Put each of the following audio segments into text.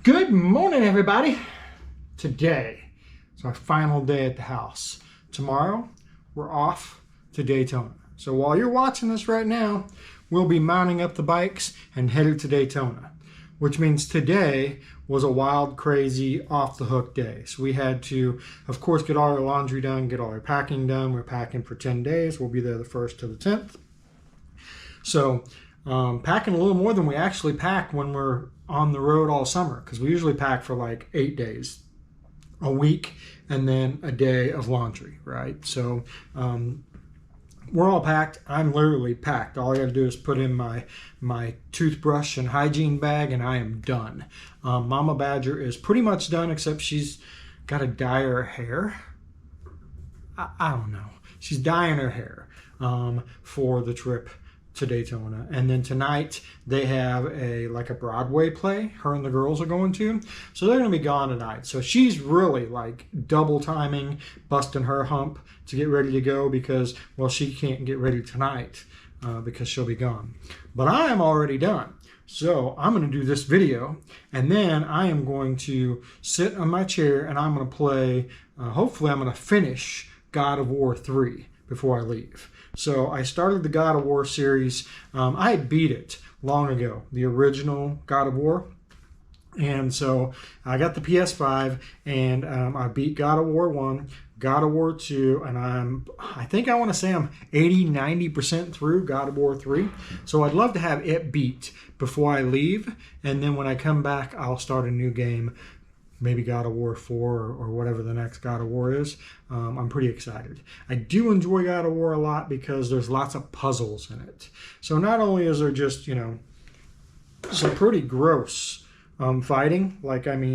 Good morning, everybody. Today is our final day at the house. Tomorrow, we're off to Daytona. So while you're watching this right now, we'll be mounting up the bikes and headed to Daytona, which means today was a wild, crazy, off-the-hook day. So we had to, of course, get all our laundry done, get all our packing done. We're packing for 10 days. We'll be there the 1st to the 10th. So packing a little more than we actually pack when we're on the road all summer, because we usually pack for like 8 days, a week, and then a day of laundry, right? So we're all packed. I'm literally packed. All I got to do is put in my toothbrush and hygiene bag, and I am done. Mama Badger is pretty much done, except she's got to dye her hair. I don't know. She's dyeing her hair for the trip to Daytona. And then tonight they have a Broadway play her and the girls are going to, so they're going to be gone tonight. So she's really like double timing, busting her hump to get ready to go because, well, she can't get ready tonight because she'll be gone. But I am already done. So I'm going to do this video, and then I am going to sit on my chair and I'm going to play, hopefully I'm going to finish God of War 3 before I leave. So I started the God of War series. I had beat it long ago, the original God of War. And so I got the PS5 and I beat God of War 1, God of War 2, and I think I want to say I'm 80-90% through God of War 3. So I'd love to have it beat before I leave. And then when I come back, I'll start a new game, maybe God of War 4 or whatever the next God of War is. I'm pretty excited. I do enjoy God of War a lot because there's lots of puzzles in it. So not only is there just, some pretty gross fighting,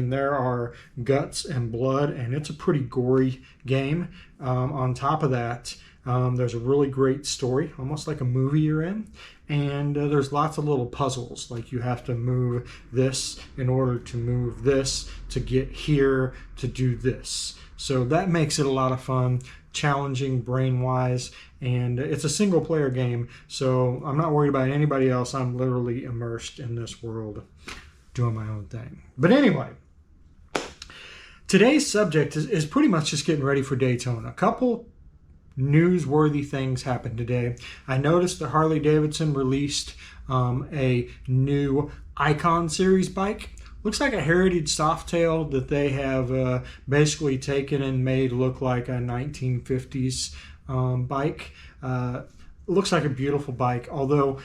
there are guts and blood, and it's a pretty gory game. On top of that, there's a really great story, almost like a movie you're in. And there's lots of little puzzles, like you have to move this in order to move this, to get here, to do this. So that makes it a lot of fun, challenging brain-wise, and it's a single-player game, so I'm not worried about anybody else. I'm literally immersed in this world, doing my own thing. But anyway, today's subject is pretty much just getting ready for Daytona. A couple newsworthy things happened today. I noticed that Harley Davidson released a new Icon Series bike. Looks like a Heritage Softail that they have basically taken and made look like a 1950s bike. Looks like a beautiful bike, although,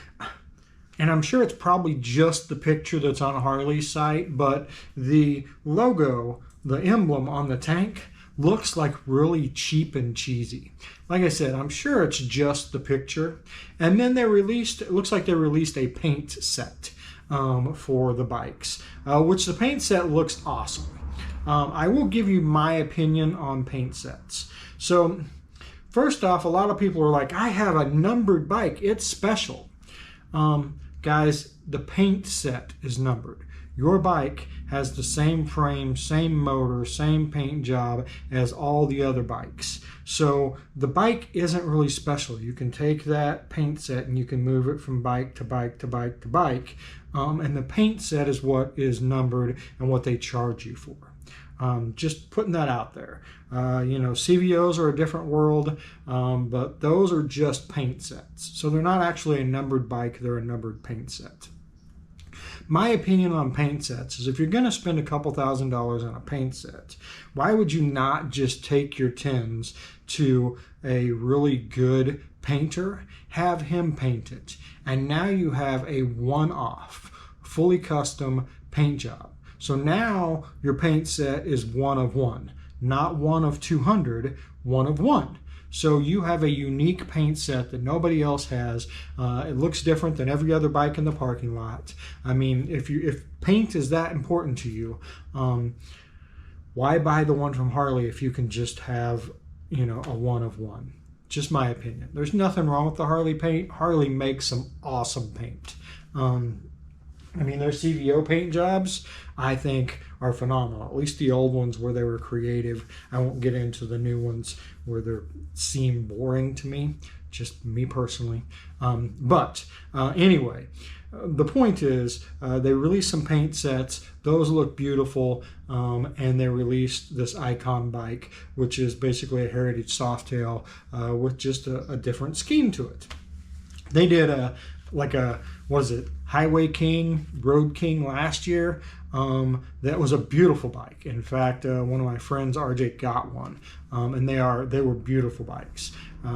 and I'm sure it's probably just the picture that's on Harley's site, but the logo, the emblem on the tank, looks like really cheap and cheesy. Like I said, I'm sure it's just the picture. And then it looks like they released a paint set for the bikes, which the paint set looks awesome. I will give you my opinion on paint sets. So first off, a lot of people are like, I have a numbered bike, it's special. Guys, the paint set is numbered. Your bike has the same frame, same motor, same paint job as all the other bikes. So the bike isn't really special. You can take that paint set and you can move it from bike to bike to bike to bike. And the paint set is what is numbered and what they charge you for. Just putting that out there. CVOs are a different world, but those are just paint sets. So they're not actually a numbered bike, they're a numbered paint set. My opinion on paint sets is if you're going to spend a couple $1,000s on a paint set, why would you not just take your tins to a really good painter, have him paint it, and now you have a one-off, fully custom paint job. So now your paint set is one of one, not one of 200, one of one. So you have a unique paint set that nobody else has. It looks different than every other bike in the parking lot. I mean, if paint is that important to you, why buy the one from Harley if you can just have, a one of one? Just my opinion. There's nothing wrong with the Harley paint. Harley makes some awesome paint. Their CVO paint jobs, I think, are phenomenal. At least the old ones where they were creative. I won't get into the new ones where they seem boring to me, just me personally. Anyway, the point is, they released some paint sets. Those look beautiful, and they released this Icon bike, which is basically a heritage softail with just a different scheme to it. They did what is it, Highway King, Road King last year. That was a beautiful bike. In fact, one of my friends, RJ, got one, and they were beautiful bikes.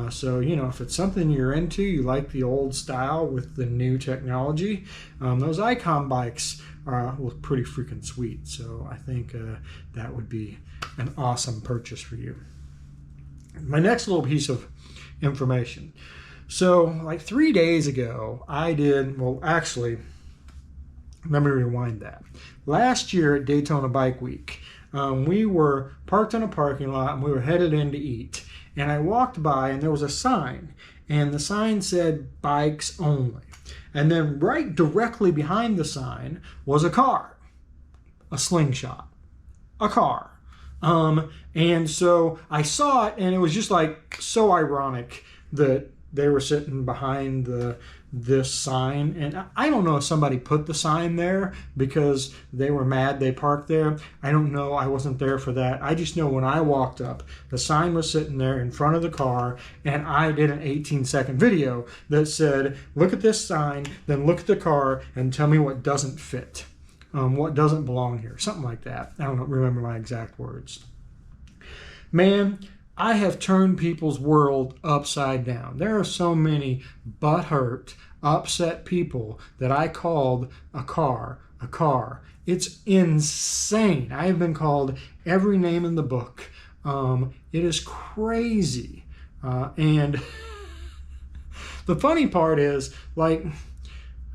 So, you know, if it's something you're into, you like the old style with the new technology, those Icon bikes look pretty freaking sweet. So I think that would be an awesome purchase for you. My next little piece of information. So like 3 days ago, let me rewind that. Last year at Daytona Bike Week, we were parked in a parking lot and we were headed in to eat. And I walked by and there was a sign, and the sign said bikes only. And then right directly behind the sign was a car, a slingshot, a car. And so I saw it, and it was just like so ironic that they were sitting behind this sign. And I don't know if somebody put the sign there because they were mad they parked there. I don't know. I wasn't there for that. I just know when I walked up, the sign was sitting there in front of the car, and I did an 18-second video that said, look at this sign, then look at the car, and tell me what doesn't fit, what doesn't belong here, something like that. I don't remember my exact words. Man, I have turned people's world upside down. There are so many butthurt, upset people that I called a car. It's insane. I have been called every name in the book. It is crazy. And the funny part is, like,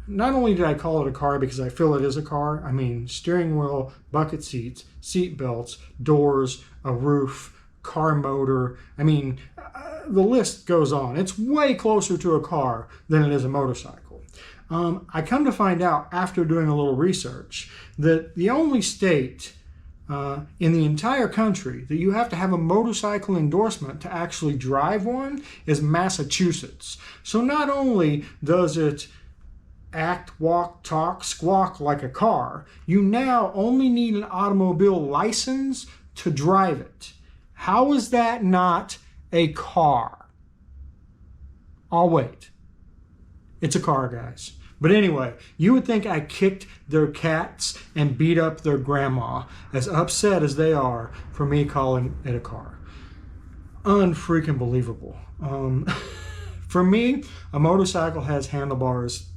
not only did I call it a car because I feel it is a car, I mean, steering wheel, bucket seats, seat belts, doors, a roof, car motor. I mean, the list goes on. It's way closer to a car than it is a motorcycle. I come to find out after doing a little research that the only state in the entire country that you have to have a motorcycle endorsement to actually drive one is Massachusetts. So not only does it act, walk, talk, squawk like a car, you now only need an automobile license to drive it. How is that not a car? I'll wait. It's a car, guys. But anyway, you would think I kicked their cats and beat up their grandma, as upset as they are for me calling it a car. Unfreaking believable. For me, a motorcycle has handlebars.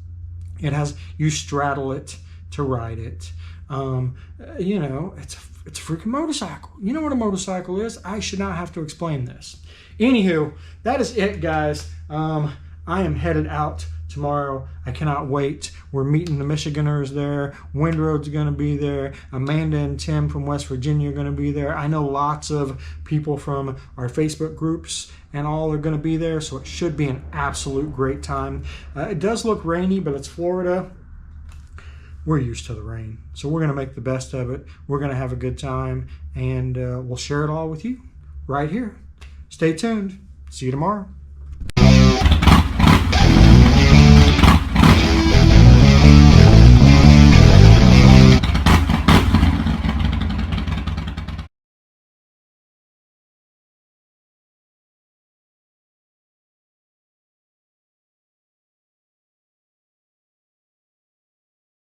It has, you straddle it to ride it. You know, it's a freaking motorcycle. You know what a motorcycle is? I should not have to explain this. Anywho, that is it, guys. I am headed out tomorrow. I cannot wait. We're meeting the Michiganers there. Windroad's going to be there. Amanda and Tim from West Virginia are going to be there. I know lots of people from our Facebook groups and all are going to be there, so it should be an absolute great time. It does look rainy, but it's Florida. We're used to the rain, so we're going to make the best of it. We're going to have a good time, and we'll share it all with you right here. Stay tuned. See you tomorrow.